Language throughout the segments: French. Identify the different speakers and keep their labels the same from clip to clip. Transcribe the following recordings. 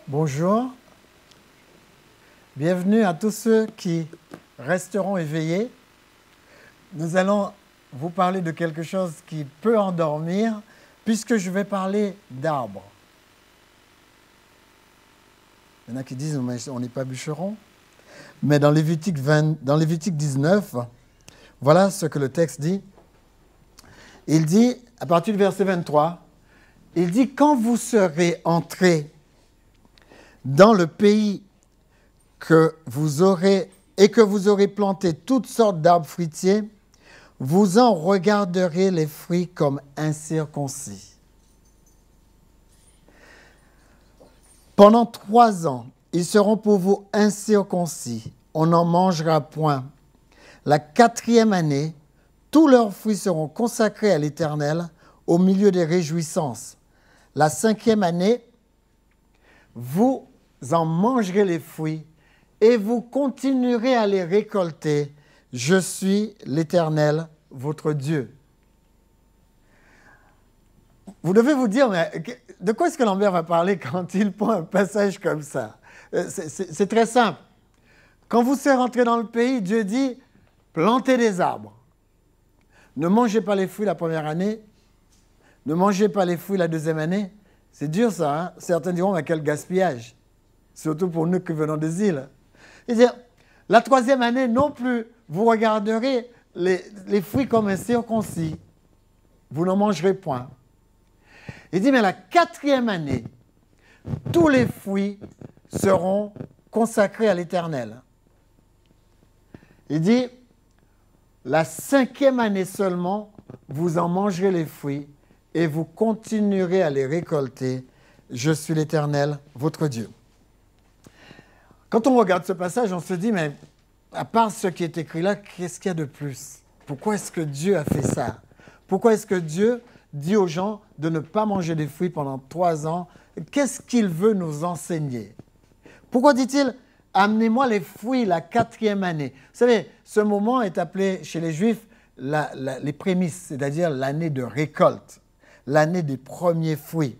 Speaker 1: Bonjour, bienvenue à tous ceux qui resteront éveillés. Nous allons vous parler de quelque chose qui peut endormir, puisque je vais parler d'arbres. Il y en a qui disent on n'est pas bûcheron, mais dans Lévitique 19, voilà ce que le texte dit. Il dit, à partir du verset 23, il dit « Quand vous serez entrés dans le pays que vous aurez planté toutes sortes d'arbres fruitiers, vous en regarderez les fruits comme incirconcis. Pendant 3 ans, ils seront pour vous incirconcis. On n'en mangera point. La 4e année, tous leurs fruits seront consacrés à l'Éternel au milieu des réjouissances. La 5e année, vous en mangerez les fruits et vous continuerez à les récolter. Je suis l'Éternel, votre Dieu. » Vous devez vous dire, mais de quoi est-ce que Lambert va parler quand il prend un passage comme ça? C'est très simple. Quand vous serez rentrés dans le pays, Dieu dit, plantez des arbres. Ne mangez pas les fruits la première année. Ne mangez pas les fruits la 2e année. C'est dur ça, hein? Certains diront, mais quel gaspillage. Surtout pour nous qui venons des îles. C'est-à-dire, la 3e année non plus, vous regarderez les fruits comme incirconcis. Vous n'en mangerez point. Il dit, mais la 4e année, tous les fruits seront consacrés à l'Éternel. Il dit, la 5e année seulement, vous en mangerez les fruits et vous continuerez à les récolter. Je suis l'Éternel, votre Dieu. Quand on regarde ce passage, on se dit, mais à part ce qui est écrit là, qu'est-ce qu'il y a de plus? Pourquoi est-ce que Dieu a fait ça? Pourquoi est-ce que Dieu dit aux gens de ne pas manger des fruits pendant 3 ans? Qu'est-ce qu'il veut nous enseigner? Pourquoi dit-il, amenez-moi les fruits la 4e année? Vous savez, ce moment est appelé chez les Juifs les prémices, c'est-à-dire l'année de récolte, l'année des premiers fruits.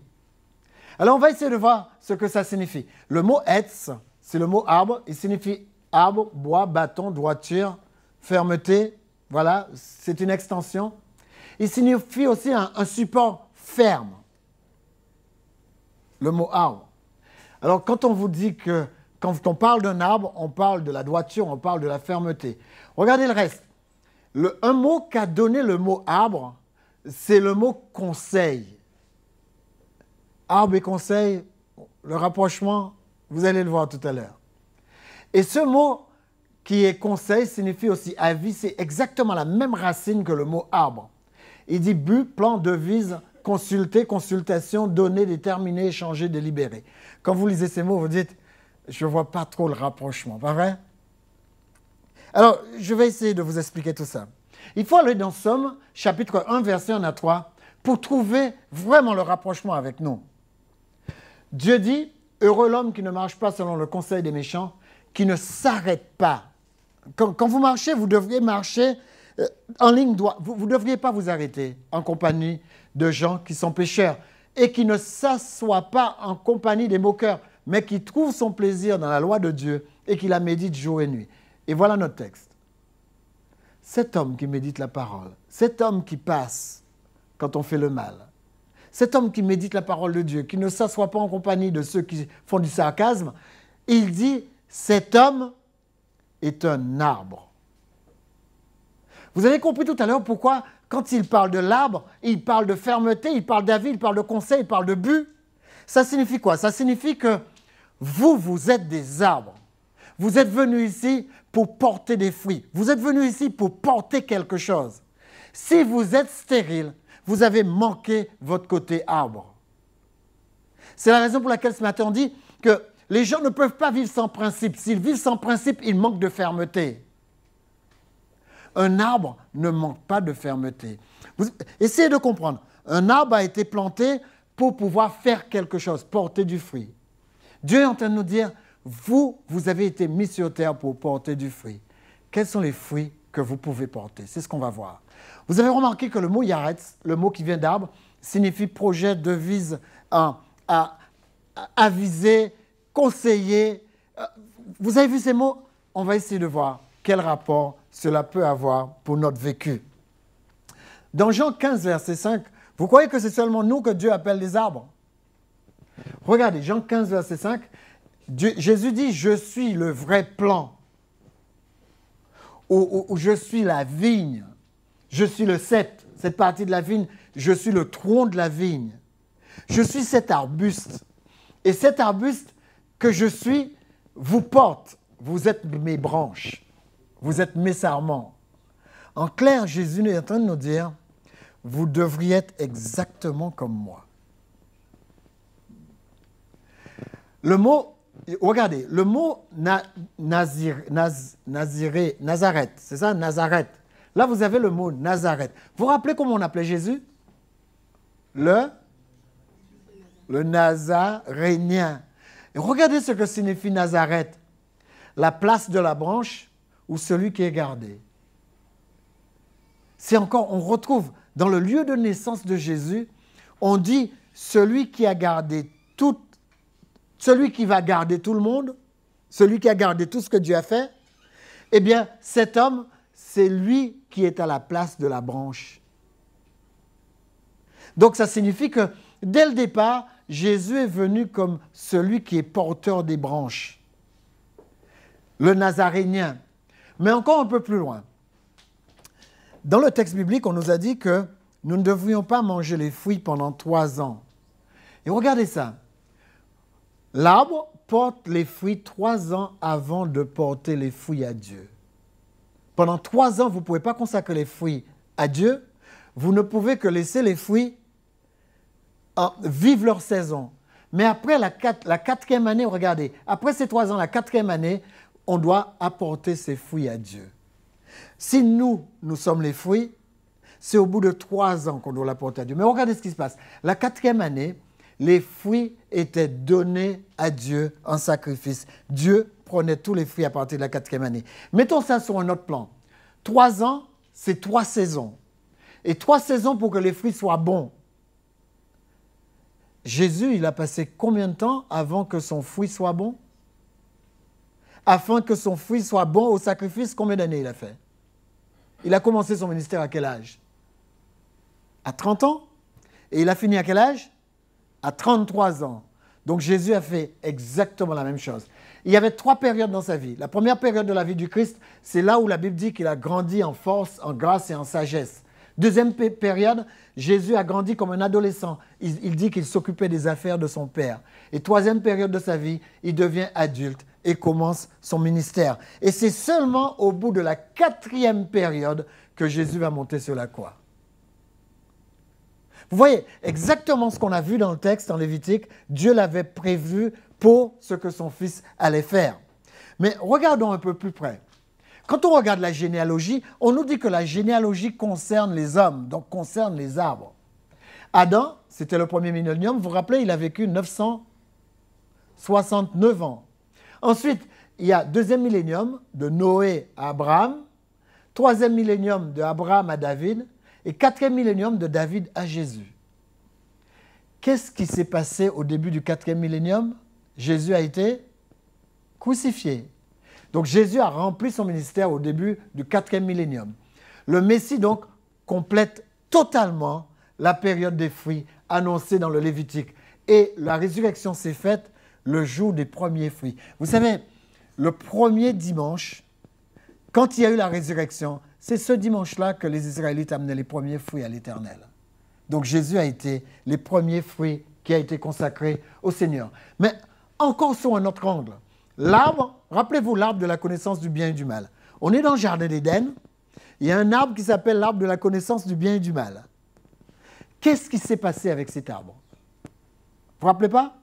Speaker 1: Alors on va essayer de voir ce que ça signifie. Le mot « etz », c'est le mot « arbre », il signifie arbre, bois, bâton, droiture, fermeté. Voilà, c'est une extension. Il signifie aussi un support ferme. Le mot arbre. Alors, quand on vous dit que, quand on parle d'un arbre, on parle de la droiture, on parle de la fermeté. Regardez le reste. Un mot qu'a donné le mot arbre, c'est le mot conseil. Arbre et conseil, le rapprochement, vous allez le voir tout à l'heure. Et ce mot qui est conseil signifie aussi avis, c'est exactement la même racine que le mot arbre. Il dit but, plan, devise, consulter, consultation, donner, déterminer, échanger, délibérer. Quand vous lisez ces mots, vous dites, je ne vois pas trop le rapprochement, pas vrai? Alors, je vais essayer de vous expliquer tout ça. Il faut aller dans Somme, chapitre 1, verset 1 à 3, pour trouver vraiment le rapprochement avec nous. Dieu dit, heureux l'homme qui ne marche pas selon le conseil des méchants, qui ne s'arrête pas. Quand vous marchez, vous devriez marcher en ligne droite. Vous ne devriez pas vous arrêter en compagnie de gens qui sont pécheurs et qui ne s'assoient pas en compagnie des moqueurs, mais qui trouvent son plaisir dans la loi de Dieu et qui la médite jour et nuit. Et voilà notre texte. Cet homme qui médite la parole, cet homme qui passe quand on fait le mal, cet homme qui médite la parole de Dieu, qui ne s'assoit pas en compagnie de ceux qui font du sarcasme, il dit, cet homme est un arbre. Vous avez compris tout à l'heure pourquoi, quand il parle de l'arbre, il parle de fermeté, il parle d'avis, il parle de conseil, il parle de but. Ça signifie quoi? Ça signifie que vous êtes des arbres. Vous êtes venus ici pour porter des fruits. Vous êtes venus ici pour porter quelque chose. Si vous êtes stérile, vous avez manqué votre côté arbre. C'est la raison pour laquelle ce matin on dit que les gens ne peuvent pas vivre sans principe. S'ils vivent sans principe, ils manquent de fermeté. Un arbre ne manque pas de fermeté. Essayez de comprendre. Un arbre a été planté pour pouvoir faire quelque chose, porter du fruit. Dieu est en train de nous dire, vous avez été mis sur terre pour porter du fruit. Quels sont les fruits que vous pouvez porter? C'est ce qu'on va voir. Vous avez remarqué que le mot yaretz, le mot qui vient d'arbre, signifie projet, devise, aviser, conseiller. Vous avez vu ces mots? On va essayer de voir quel rapport cela peut avoir pour notre vécu. Dans Jean 15, verset 5, vous croyez que c'est seulement nous que Dieu appelle des arbres? Regardez, Jean 15, verset 5, Jésus dit « Je suis le vrai plan » ou « Je suis la vigne ». Je suis le cep, cette partie de la vigne. Je suis le tronc de la vigne. Je suis cet arbuste. Et cet arbuste que je suis vous porte. Vous êtes mes branches. Vous êtes mes sarments. En clair, Jésus est en train de nous dire, vous devriez être exactement comme moi. Le mot, regardez, le mot Nazareth, c'est ça, Nazareth. Là, vous avez le mot Nazareth. Vous vous rappelez comment on appelait Jésus? Le Nazarénien. Et regardez ce que signifie Nazareth. La place de la branche ou celui qui est gardé. C'est encore, on retrouve dans le lieu de naissance de Jésus, on dit celui qui a gardé tout, celui qui va garder tout le monde, celui qui a gardé tout ce que Dieu a fait. Eh bien, cet homme, c'est lui qui est à la place de la branche. Donc, ça signifie que, dès le départ, Jésus est venu comme celui qui est porteur des branches. Le Nazarénien. Mais encore un peu plus loin. Dans le texte biblique, on nous a dit que nous ne devrions pas manger les fruits pendant 3 ans. Et regardez ça. L'arbre porte les fruits 3 ans avant de porter les fruits à Dieu. Pendant 3 ans, vous ne pouvez pas consacrer les fruits à Dieu. Vous ne pouvez que laisser les fruits vivre leur saison. Mais après la 4e année, regardez, après ces 3 ans, la 4e année, on doit apporter ces fruits à Dieu. Si nous sommes les fruits, c'est au bout de 3 ans qu'on doit l'apporter à Dieu. Mais regardez ce qui se passe. La 4e année, les fruits étaient donnés à Dieu en sacrifice. Dieu prenait tous les fruits à partir de la 4e année. Mettons ça sur un autre plan. 3 ans, c'est 3 saisons. Et 3 saisons pour que les fruits soient bons. Jésus, il a passé combien de temps avant que son fruit soit bon? Afin que son fruit soit bon au sacrifice, combien d'années il a fait? Il a commencé son ministère à quel âge? À 30 ans. Et il a fini à quel âge? À 33 ans. Donc Jésus a fait exactement la même chose. Il y avait 3 périodes dans sa vie. La première période de la vie du Christ, c'est là où la Bible dit qu'il a grandi en force, en grâce et en sagesse. Deuxième période, Jésus a grandi comme un adolescent. Il dit qu'il s'occupait des affaires de son père. Et 3e période de sa vie, il devient adulte et commence son ministère. Et c'est seulement au bout de la 4e période que Jésus va monter sur la croix. Vous voyez, exactement ce qu'on a vu dans le texte, en Lévitique, Dieu l'avait prévu pour ce que son fils allait faire. Mais regardons un peu plus près. Quand on regarde la généalogie, on nous dit que la généalogie concerne les hommes, donc concerne les arbres. Adam, c'était le premier millénium, vous vous rappelez, il a vécu 969 ans. Ensuite, il y a 2e millénium de Noé à Abraham, 3e millénium de Abraham à David et 4e millénium de David à Jésus. Qu'est-ce qui s'est passé au début du 4e millénium? Jésus a été crucifié. Donc Jésus a rempli son ministère au début du 4e millénium. Le Messie donc complète totalement la période des fruits annoncée dans le Lévitique. Et la résurrection s'est faite le jour des premiers fruits. Vous savez, le premier dimanche, quand il y a eu la résurrection, c'est ce dimanche-là que les Israélites amenaient les premiers fruits à l'Éternel. Donc Jésus a été les premiers fruits qui a été consacré au Seigneur. Mais encore sur un autre angle, l'arbre, rappelez-vous l'arbre de la connaissance du bien et du mal. On est dans le jardin d'Éden, il y a un arbre qui s'appelle l'arbre de la connaissance du bien et du mal. Qu'est-ce qui s'est passé avec cet arbre? Vous vous rappelez pas?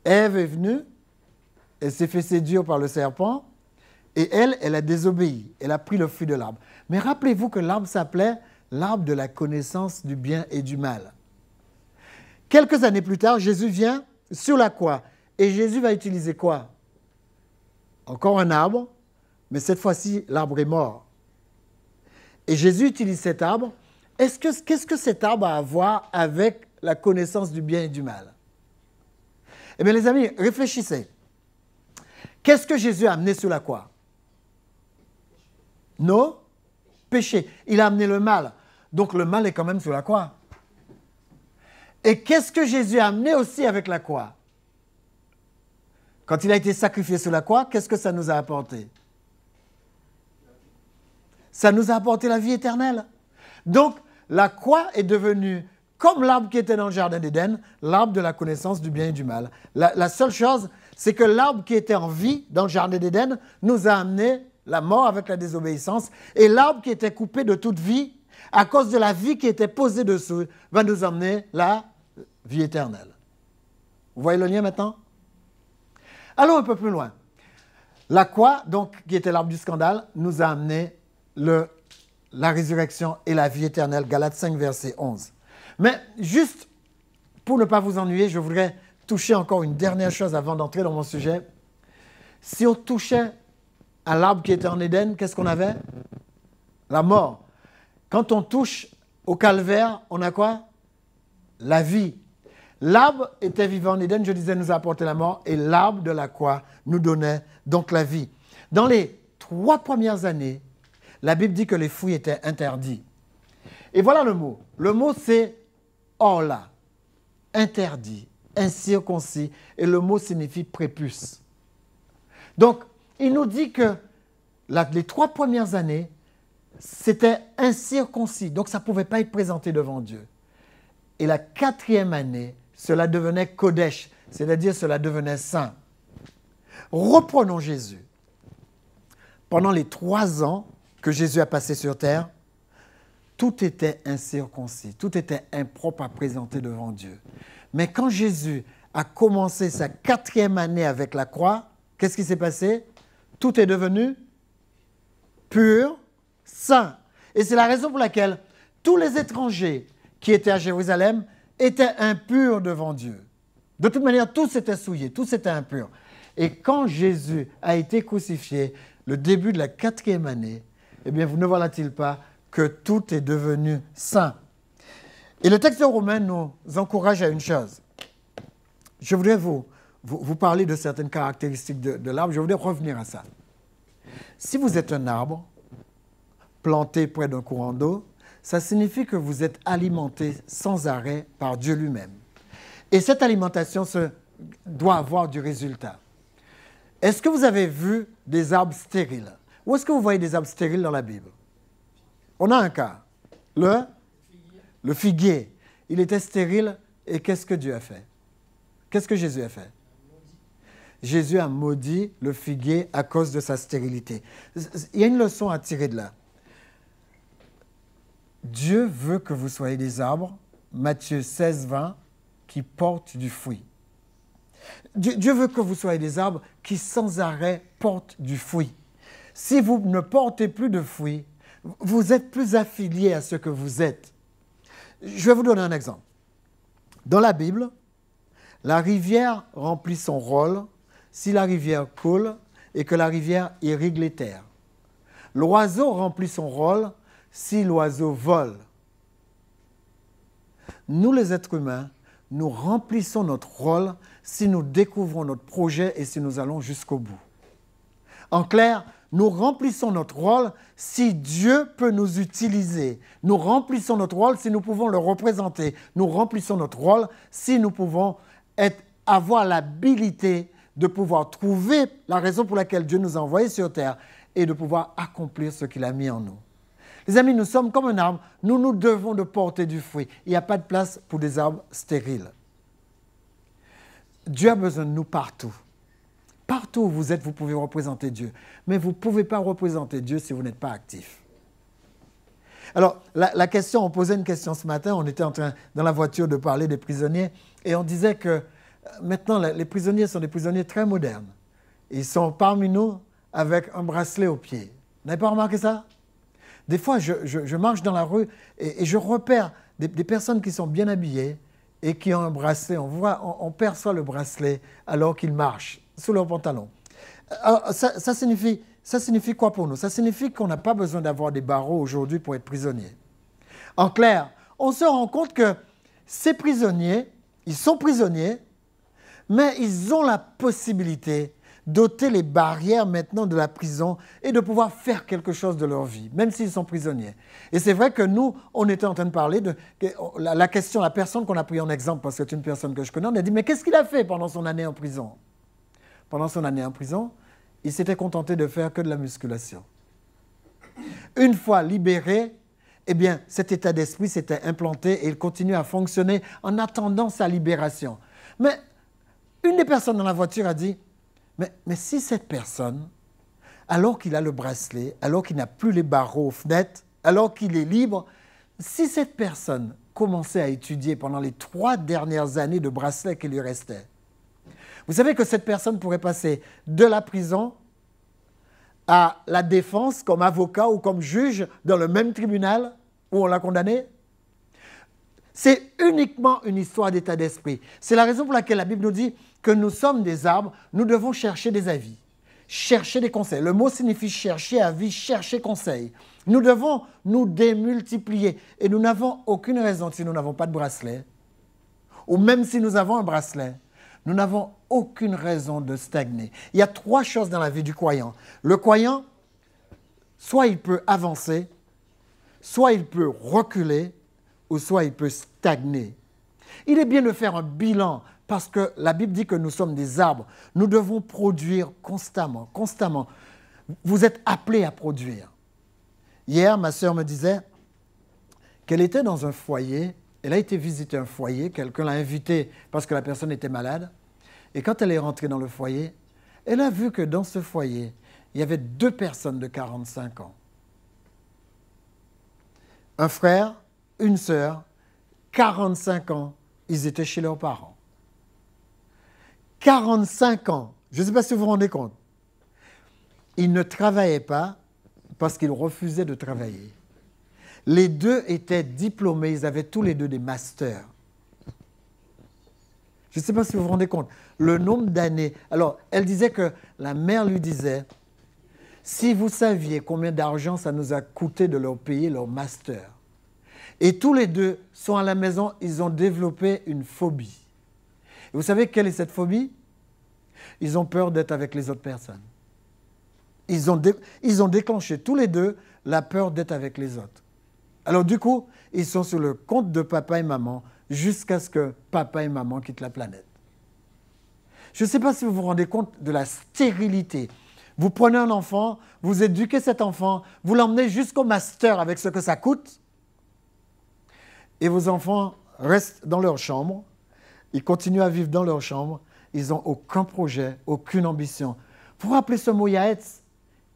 Speaker 1: Ève est venue, elle s'est fait séduire par le serpent, et elle a désobéi, elle a pris le fruit de l'arbre. Mais rappelez-vous que l'arbre s'appelait l'arbre de la connaissance du bien et du mal. Quelques années plus tard, Jésus vient sur la croix, et Jésus va utiliser quoi? Encore un arbre, mais cette fois-ci, l'arbre est mort. Et Jésus utilise cet arbre. Qu'est-ce que cet arbre a à voir avec la connaissance du bien et du mal? Eh bien, les amis, réfléchissez. Qu'est-ce que Jésus a amené sur la croix? Nos péchés. Il a amené le mal. Donc, le mal est quand même sur la croix. Et qu'est-ce que Jésus a amené aussi avec la croix? Quand il a été sacrifié sur la croix, qu'est-ce que ça nous a apporté? Ça nous a apporté la vie éternelle. Donc, la croix est devenue, comme l'arbre qui était dans le jardin d'Éden, l'arbre de la connaissance du bien et du mal. La seule chose, c'est que l'arbre qui était en vie dans le jardin d'Éden nous a amené la mort avec la désobéissance. Et l'arbre qui était coupé de toute vie, à cause de la vie qui était posée dessous, va nous emmener la vie éternelle. Vous voyez le lien maintenant? Allons un peu plus loin. La croix, donc, qui était l'arbre du scandale, nous a amené la résurrection et la vie éternelle. Galates 5, verset 11. Mais juste pour ne pas vous ennuyer, je voudrais toucher encore une dernière chose avant d'entrer dans mon sujet. Si on touchait à l'arbre qui était en Éden, qu'est-ce qu'on avait? La mort. Quand on touche au calvaire, on a quoi? La vie. L'arbre était vivant en Éden, je disais, nous a apporté la mort, et l'arbre de la croix nous donnait donc la vie. Dans les 3 premières années, la Bible dit que les fruits étaient interdits. Et voilà le mot. Le mot, c'est « orla », interdit, incirconcis, et le mot signifie prépuce. Donc, il nous dit que les 3 premières années, c'était incirconcis, donc ça ne pouvait pas être présenté devant Dieu. Et la 4e année, cela devenait Kodesh, c'est-à-dire cela devenait saint. Reprenons Jésus. Pendant les 3 ans que Jésus a passé sur terre, tout était incirconcis, tout était impropre à présenter devant Dieu. Mais quand Jésus a commencé sa 4e année avec la croix, qu'est-ce qui s'est passé? Tout est devenu pur, saint. Et c'est la raison pour laquelle tous les étrangers qui étaient à Jérusalem étaient impurs devant Dieu. De toute manière, tous étaient souillés, tous étaient impurs. Et quand Jésus a été crucifié, le début de la 4e année, eh bien, vous ne voilà-t-il pas que tout est devenu saint? Et le texte de Romains nous encourage à une chose. Je voudrais vous parler de certaines caractéristiques de l'arbre. Je voudrais revenir à ça. Si vous êtes un arbre planté près d'un courant d'eau, ça signifie que vous êtes alimenté sans arrêt par Dieu lui-même. Et cette alimentation doit avoir du résultat. Est-ce que vous avez vu des arbres stériles? Où est-ce que vous voyez des arbres stériles dans la Bible? On a un cas. Le figuier. Il était stérile et qu'est-ce que Dieu a fait? Qu'est-ce que Jésus a fait? Jésus a maudit le figuier à cause de sa stérilité. Il y a une leçon à tirer de là. Dieu veut que vous soyez des arbres, Matthieu 16, 20, qui portent du fruit. Dieu veut que vous soyez des arbres qui sans arrêt portent du fruit. Si vous ne portez plus de fruits, vous êtes plus affilié à ce que vous êtes. Je vais vous donner un exemple. Dans la Bible, la rivière remplit son rôle si la rivière coule et que la rivière irrigue les terres. L'oiseau remplit son rôle si l'oiseau vole. Nous, les êtres humains, nous remplissons notre rôle si nous découvrons notre projet et si nous allons jusqu'au bout. En clair, nous remplissons notre rôle si Dieu peut nous utiliser. Nous remplissons notre rôle si nous pouvons le représenter. Nous remplissons notre rôle si nous pouvons avoir l'habilité de pouvoir trouver la raison pour laquelle Dieu nous a envoyés sur terre et de pouvoir accomplir ce qu'il a mis en nous. Les amis, nous sommes comme un arbre, nous devons de porter du fruit. Il n'y a pas de place pour des arbres stériles. Dieu a besoin de nous partout. Partout où vous êtes, vous pouvez représenter Dieu. Mais vous ne pouvez pas représenter Dieu si vous n'êtes pas actif. Alors, la question, on posait une question ce matin, on était en train, dans la voiture, de parler des prisonniers, et on disait que maintenant, les prisonniers sont des prisonniers très modernes. Ils sont parmi nous avec un bracelet au pied. Vous n'avez pas remarqué ça? Des fois, je marche dans la rue et je repère des personnes qui sont bien habillées et qui ont un bracelet. On perçoit le bracelet alors qu'ils marchent sous leur pantalon. Alors, ça signifie quoi pour nous? Ça signifie qu'on n'a pas besoin d'avoir des barreaux aujourd'hui pour être prisonnier. En clair, on se rend compte que ces prisonniers, ils sont prisonniers, Mais ils ont la possibilité d'ôter les barrières maintenant de la prison et de pouvoir faire quelque chose de leur vie, même s'ils sont prisonniers. Et c'est vrai que nous, on était en train de parler de la question, la personne qu'on a pris en exemple, parce que c'est une personne que je connais, on a dit, mais qu'est-ce qu'il a fait pendant son année en prison? Pendant son année en prison, il s'était contenté de faire que de la musculation. Une fois libéré, eh bien, cet état d'esprit s'était implanté et il continue à fonctionner en attendant sa libération. Mais une des personnes dans la voiture a dit, mais si cette personne, alors qu'il a le bracelet, alors qu'il n'a plus les barreaux aux fenêtres, alors qu'il est libre, si cette personne commençait à étudier pendant les 3 dernières années de bracelet qui lui restait, vous savez que cette personne pourrait passer de la prison à la défense comme avocat ou comme juge dans le même tribunal où on l'a condamné? C'est uniquement une histoire d'état d'esprit. C'est la raison pour laquelle la Bible nous dit que nous sommes des arbres, nous devons chercher des avis, chercher des conseils. Le mot signifie chercher avis, chercher conseil. Nous devons nous démultiplier et nous n'avons aucune raison, si nous n'avons pas de bracelet, ou même si nous avons un bracelet, nous n'avons aucune raison de stagner. Il y a 3 choses dans la vie du croyant. Le croyant, soit il peut avancer, soit il peut reculer, ou soit il peut stagner. Il est bien de faire un bilan parce que la Bible dit que nous sommes des arbres. Nous devons produire constamment, constamment. Vous êtes appelés à produire. Hier, ma sœur me disait qu'elle était dans un foyer. Elle a été visiter un foyer. Quelqu'un l'a invitée parce que la personne était malade. Et quand elle est rentrée dans le foyer, elle a vu que dans ce foyer, il y avait 2 personnes de 45 ans. Un frère, une sœur, 45 ans, ils étaient chez leurs parents. 45 ans, je ne sais pas si vous vous rendez compte. Ils ne travaillaient pas parce qu'ils refusaient de travailler. Les 2 étaient diplômés, ils avaient tous les 2 des masters. Je ne sais pas si vous vous rendez compte. Le nombre d'années. Alors, elle disait que la mère lui disait, si vous saviez combien d'argent ça nous a coûté de leur payer leur master. Et tous les 2 sont à la maison, ils ont développé une phobie. Et vous savez quelle est cette phobie? Ils ont peur d'être avec les autres personnes. Ils ont déclenché tous les 2 la peur d'être avec les autres. Alors du coup, ils sont sur le compte de papa et maman jusqu'à ce que papa et maman quittent la planète. Je ne sais pas si vous vous rendez compte de la stérilité. Vous prenez un enfant, vous éduquez cet enfant, vous l'emmenez jusqu'au master avec ce que ça coûte, et vos enfants restent dans leur chambre, ils continuent à vivre dans leur chambre, ils n'ont aucun projet, aucune ambition. Vous vous rappelez ce mot Yaetz?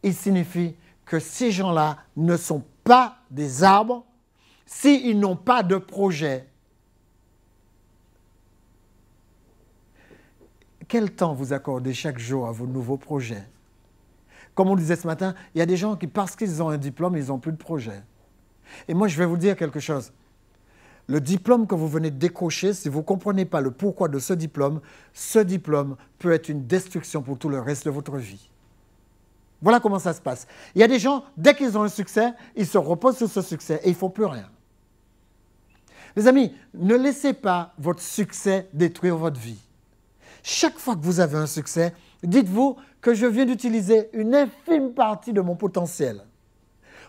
Speaker 1: Il signifie que ces gens-là ne sont pas des arbres s'ils n'ont pas de projet. Quel temps vous accordez chaque jour à vos nouveaux projets? Comme on disait ce matin, il y a des gens qui, parce qu'ils ont un diplôme, ils n'ont plus de projet. Et moi, je vais vous dire quelque chose. Le diplôme que vous venez de décrocher, si vous ne comprenez pas le pourquoi de ce diplôme peut être une destruction pour tout le reste de votre vie. Voilà comment ça se passe. Il y a des gens, dès qu'ils ont un succès, ils se reposent sur ce succès et ils ne font plus rien. Les amis, ne laissez pas votre succès détruire votre vie. Chaque fois que vous avez un succès, dites-vous que je viens d'utiliser une infime partie de mon potentiel.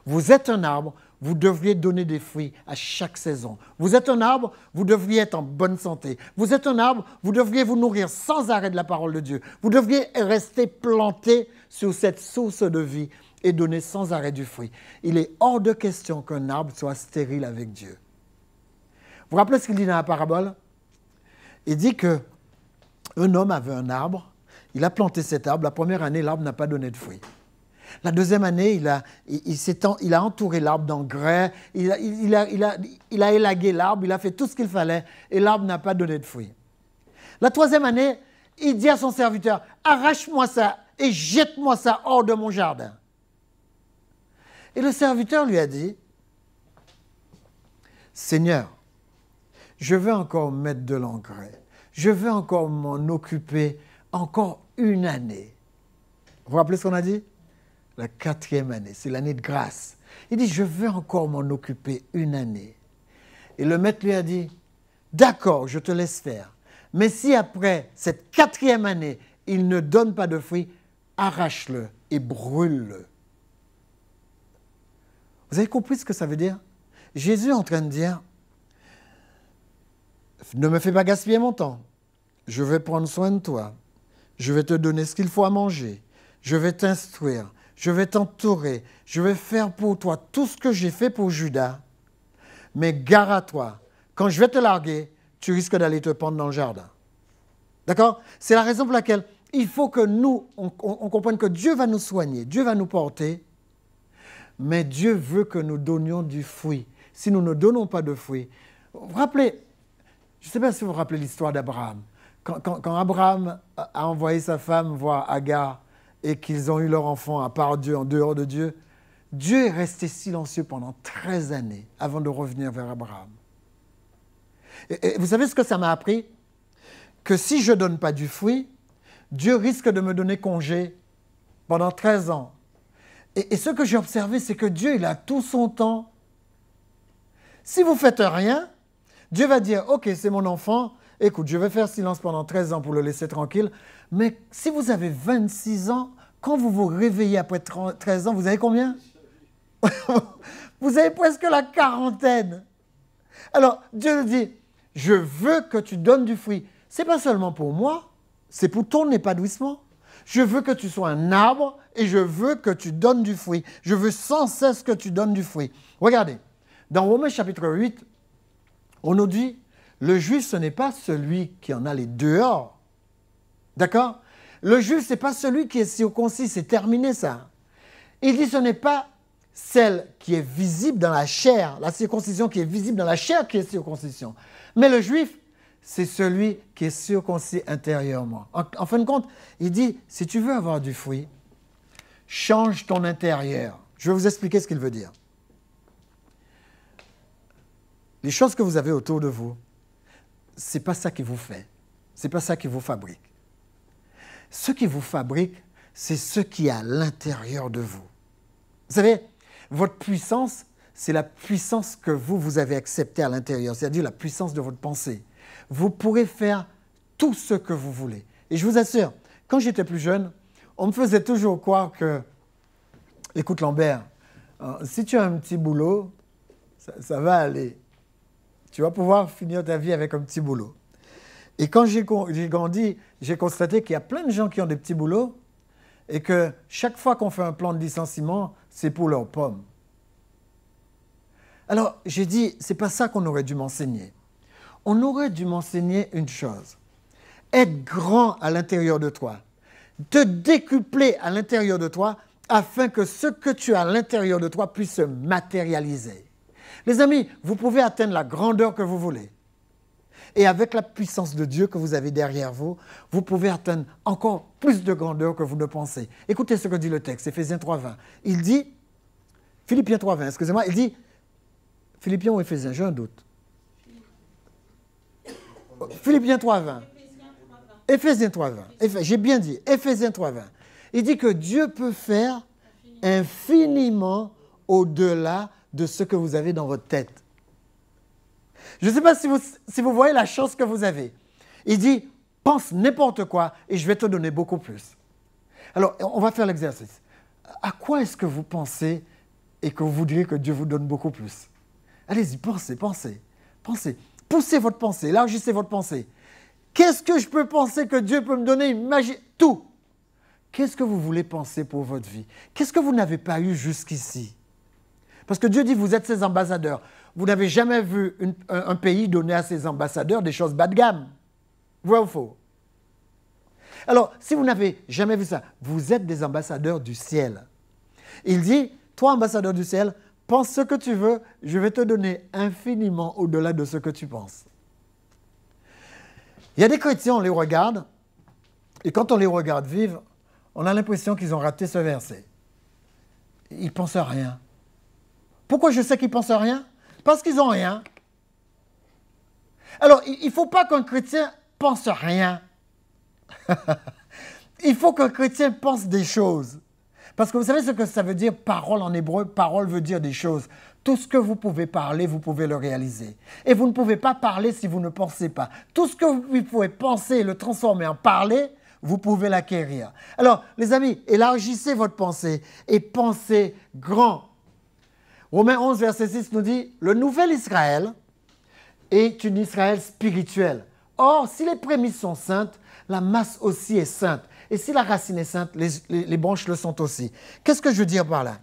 Speaker 1: Vous êtes un arbre, vous devriez donner des fruits à chaque saison. Vous êtes un arbre, vous devriez être en bonne santé. Vous êtes un arbre, vous devriez vous nourrir sans arrêt de la parole de Dieu. Vous devriez rester planté sur cette source de vie et donner sans arrêt du fruit. Il est hors de question qu'un arbre soit stérile avec Dieu. Vous vous rappelez ce qu'il dit dans la parabole? Il dit qu'un homme avait un arbre, il a planté cet arbre. La première année, l'arbre n'a pas donné de fruits. La deuxième année, il a entouré l'arbre d'engrais, il a élagué l'arbre, il a fait tout ce qu'il fallait et l'arbre n'a pas donné de fruits. La troisième année, il dit à son serviteur, arrache-moi ça et jette-moi ça hors de mon jardin. Et le serviteur lui a dit, Seigneur, je veux encore mettre de l'engrais, je veux encore m'en occuper encore une année. Vous vous rappelez ce qu'on a dit? La 4e année, c'est l'année de grâce. Il dit, je veux encore m'en occuper une année. Et le maître lui a dit, d'accord, je te laisse faire. Mais si après cette 4e année, il ne donne pas de fruits, arrache-le et brûle-le. Vous avez compris ce que ça veut dire? Jésus est en train de dire, ne me fais pas gaspiller mon temps. Je vais prendre soin de toi. Je vais te donner ce qu'il faut à manger. Je vais t'instruire. Je vais t'entourer. Je vais faire pour toi tout ce que j'ai fait pour Judas. Mais gare à toi. Quand je vais te larguer, tu risques d'aller te pendre dans le jardin. D'accord? C'est la raison pour laquelle il faut que nous, on comprenne que Dieu va nous soigner. Dieu va nous porter. Mais Dieu veut que nous donnions du fruit. Si nous ne donnons pas de fruit, vous vous rappelez, je ne sais pas si vous vous rappelez l'histoire d'Abraham. Quand Abraham a envoyé sa femme voir Agar et qu'ils ont eu leur enfant à part Dieu, en dehors de Dieu, Dieu est resté silencieux pendant 13 années avant de revenir vers Abraham. Et vous savez ce que ça m'a appris? Que si je ne donne pas du fruit, Dieu risque de me donner congé pendant 13 ans. Et ce que j'ai observé, c'est que Dieu, il a tout son temps. Si vous ne faites rien, Dieu va dire, OK, c'est mon enfant, écoute, je vais faire silence pendant 13 ans pour le laisser tranquille. Mais si vous avez 26 ans, quand vous vous réveillez après 13 ans, vous avez combien? Vous avez presque la quarantaine. Alors, Dieu dit, je veux que tu donnes du fruit. Ce n'est pas seulement pour moi, c'est pour ton épanouissement. Je veux que tu sois un arbre et je veux que tu donnes du fruit. Je veux sans cesse que tu donnes du fruit. Regardez, dans Romains chapitre 8, on nous dit, le juif, ce n'est pas celui qui en a les dehors. D'accord? Le juif, ce n'est pas celui qui est circoncis, c'est terminé ça. Il dit, ce n'est pas celle qui est visible dans la chair, la circoncision qui est visible dans la chair qui est circoncision. Mais le juif, c'est celui qui est circoncis intérieurement. En fin de compte, il dit, si tu veux avoir du fruit, change ton intérieur. Je vais vous expliquer ce qu'il veut dire. Les choses que vous avez autour de vous, ce n'est pas ça qui vous fait. Ce n'est pas ça qui vous fabrique. Ce qui vous fabrique, c'est ce qui est à l'intérieur de vous. Vous savez, votre puissance, c'est la puissance que vous avez acceptée à l'intérieur, c'est-à-dire la puissance de votre pensée. Vous pourrez faire tout ce que vous voulez. Et je vous assure, quand j'étais plus jeune, on me faisait toujours croire que, écoute Lambert, si tu as un petit boulot, ça va aller. Tu vas pouvoir finir ta vie avec un petit boulot. Et quand j'ai grandi, j'ai constaté qu'il y a plein de gens qui ont des petits boulots et que chaque fois qu'on fait un plan de licenciement, c'est pour leurs pommes. Alors, j'ai dit, c'est pas ça qu'on aurait dû m'enseigner. On aurait dû m'enseigner une chose. Être grand à l'intérieur de toi. Te décupler à l'intérieur de toi afin que ce que tu as à l'intérieur de toi puisse se matérialiser. Les amis, vous pouvez atteindre la grandeur que vous voulez. Et avec la puissance de Dieu que vous avez derrière vous, vous pouvez atteindre encore plus de grandeur que vous ne pensez. Écoutez ce que dit le texte, Éphésiens 3.20. Il dit, Philippiens 3.20, excusez-moi, il dit, Philippiens ou Éphésiens, j'ai un doute. Philippiens 3.20. Éphésiens 3.20. J'ai bien dit, Éphésiens 3.20. Il dit que Dieu peut faire infiniment au-delà de ce que vous avez dans votre tête. Je ne sais pas si vous voyez la chance que vous avez. Il dit, pense n'importe quoi et je vais te donner beaucoup plus. Alors, on va faire l'exercice. À quoi est-ce que vous pensez et que vous voudriez que Dieu vous donne beaucoup plus? Allez-y, pensez. Poussez votre pensée, élargissez votre pensée. Qu'est-ce que je peux penser que Dieu peut me donner? Imaginez tout. Qu'est-ce que vous voulez penser pour votre vie? Qu'est-ce que vous n'avez pas eu jusqu'ici? Parce que Dieu dit, vous êtes ses ambassadeurs. Vous n'avez jamais vu un pays donner à ses ambassadeurs des choses bas de gamme. Vrai ou faux? Alors, si vous n'avez jamais vu ça, vous êtes des ambassadeurs du ciel. Il dit, toi, ambassadeur du ciel, pense ce que tu veux, je vais te donner infiniment au-delà de ce que tu penses. Il y a des chrétiens, on les regarde, et quand on les regarde vivre, on a l'impression qu'ils ont raté ce verset. Ils ne pensent à rien. Pourquoi je sais qu'ils ne pensent à rien? Parce qu'ils n'ont rien. Alors, il ne faut pas qu'un chrétien pense à rien. Il faut qu'un chrétien pense des choses. Parce que vous savez ce que ça veut dire, parole en hébreu? Parole veut dire des choses. Tout ce que vous pouvez parler, vous pouvez le réaliser. Et vous ne pouvez pas parler si vous ne pensez pas. Tout ce que vous pouvez penser et le transformer en parler, vous pouvez l'acquérir. Alors, les amis, élargissez votre pensée et pensez grand. Romains 11, verset 6 nous dit, « Le nouvel Israël est une Israël spirituelle. Or, si les prémices sont saintes, la masse aussi est sainte. Et si la racine est sainte, les branches le sont aussi. » Qu'est-ce que je veux dire par là?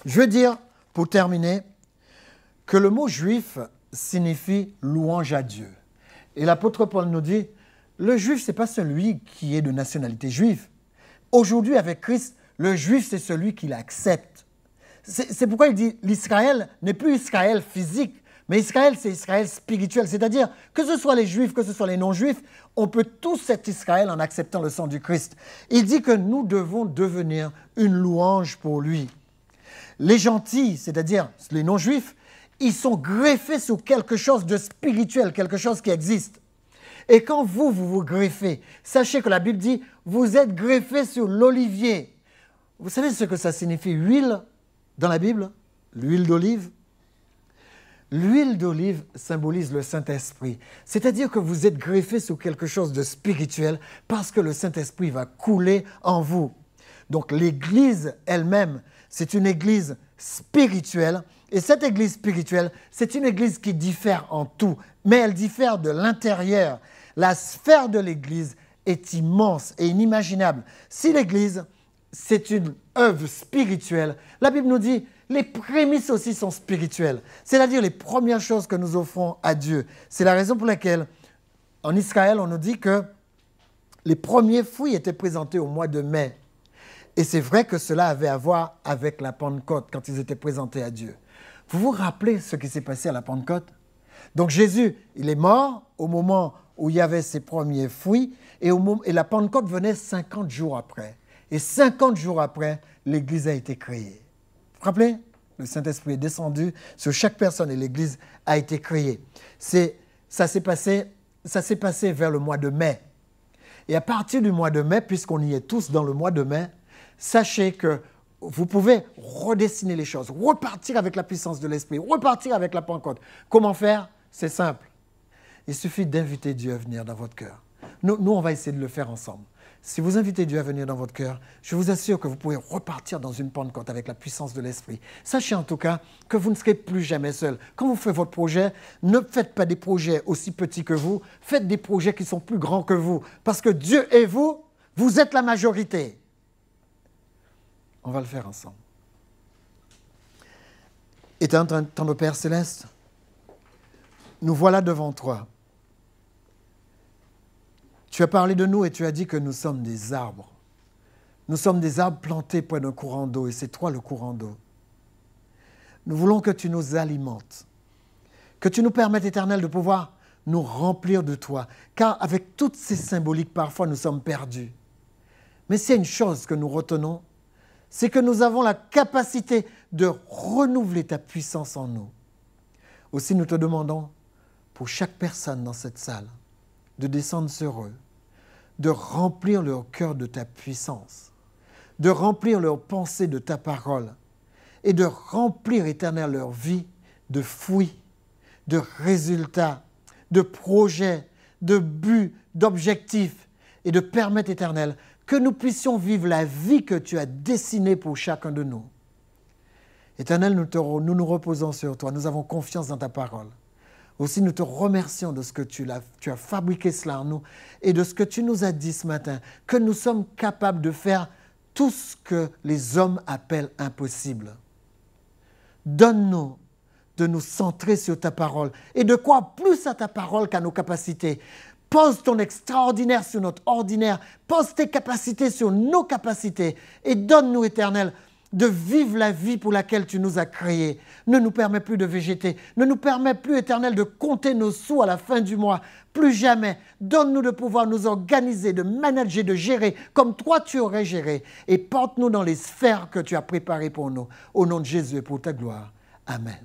Speaker 1: Je veux dire, pour terminer, que le mot juif signifie louange à Dieu. Et l'apôtre Paul nous dit, le juif, ce n'est pas celui qui est de nationalité juive. Aujourd'hui, avec Christ, le juif, c'est celui qui l'accepte. C'est pourquoi il dit, l'Israël n'est plus Israël physique, mais Israël, c'est Israël spirituel. C'est-à-dire, que ce soit les juifs, que ce soit les non-juifs, on peut tous être Israël en acceptant le sang du Christ. Il dit que nous devons devenir une louange pour lui. Les gentils, c'est-à-dire les non-juifs, ils sont greffés sur quelque chose de spirituel, quelque chose qui existe. Et quand vous vous greffez, sachez que la Bible dit, vous êtes greffés sur l'olivier. Vous savez ce que ça signifie, huile, dans la Bible? L'huile d'olive. L'huile d'olive symbolise le Saint-Esprit. C'est-à-dire que vous êtes greffés sur quelque chose de spirituel parce que le Saint-Esprit va couler en vous. Donc l'Église elle-même, c'est une Église spirituelle. Et cette Église spirituelle, c'est une Église qui diffère en tout, mais elle diffère de l'intérieur. La sphère de l'Église est immense et inimaginable. Si l'Église, c'est une œuvre spirituelle, la Bible nous dit, les prémices aussi sont spirituelles. C'est-à-dire les premières choses que nous offrons à Dieu. C'est la raison pour laquelle, en Israël, on nous dit que les premiers fruits étaient présentés au mois de mai. Et c'est vrai que cela avait à voir avec la Pentecôte, quand ils étaient présentés à Dieu. Vous vous rappelez ce qui s'est passé à la Pentecôte? Donc Jésus, il est mort au moment où il y avait ses premiers fruits, et la Pentecôte venait 50 jours après. Et 50 jours après, l'Église a été créée. Vous vous rappelez? Le Saint-Esprit est descendu sur chaque personne et l'Église a été créée. Ça s'est passé vers le mois de mai. Et à partir du mois de mai, puisqu'on y est tous dans le mois de mai, sachez que vous pouvez redessiner les choses, repartir avec la puissance de l'Esprit, repartir avec la Pentecôte. Comment faire? C'est simple. Il suffit d'inviter Dieu à venir dans votre cœur. Nous, on va essayer de le faire ensemble. Si vous invitez Dieu à venir dans votre cœur, je vous assure que vous pouvez repartir dans une Pentecôte avec la puissance de l'Esprit. Sachez en tout cas que vous ne serez plus jamais seul. Quand vous faites votre projet, ne faites pas des projets aussi petits que vous, faites des projets qui sont plus grands que vous. Parce que Dieu et vous, vous êtes la majorité. On va le faire ensemble. Éternel notre Père Céleste, nous voilà devant toi. Tu as parlé de nous et tu as dit que nous sommes des arbres. Nous sommes des arbres plantés près d'un courant d'eau et c'est toi le courant d'eau. Nous voulons que tu nous alimentes, que tu nous permettes, Éternel, de pouvoir nous remplir de toi. Car avec toutes ces symboliques, parfois nous sommes perdus. Mais s'il y a une chose que nous retenons, c'est que nous avons la capacité de renouveler ta puissance en nous. Aussi, nous te demandons, pour chaque personne dans cette salle, de descendre sur eux, de remplir leur cœur de ta puissance, de remplir leurs pensées de ta parole et de remplir, Éternel, leur vie de fruits, de résultats, de projets, de buts, d'objectifs et de permettre, Éternel, que nous puissions vivre la vie que tu as dessinée pour chacun de nous. Éternel, nous nous reposons sur toi, nous avons confiance dans ta parole. Aussi, nous te remercions de ce que tu as fabriqué cela en nous et de ce que tu nous as dit ce matin, que nous sommes capables de faire tout ce que les hommes appellent impossible. Donne-nous de nous centrer sur ta parole et de croire plus à ta parole qu'à nos capacités. Pose ton extraordinaire sur notre ordinaire, pose tes capacités sur nos capacités et donne-nous, Éternel, de vivre la vie pour laquelle tu nous as créés. Ne nous permets plus de végéter. Ne nous permets plus, Éternel, de compter nos sous à la fin du mois. Plus jamais. Donne-nous de pouvoir nous organiser, de manager, de gérer comme toi tu aurais géré. Et porte-nous dans les sphères que tu as préparées pour nous. Au nom de Jésus et pour ta gloire. Amen.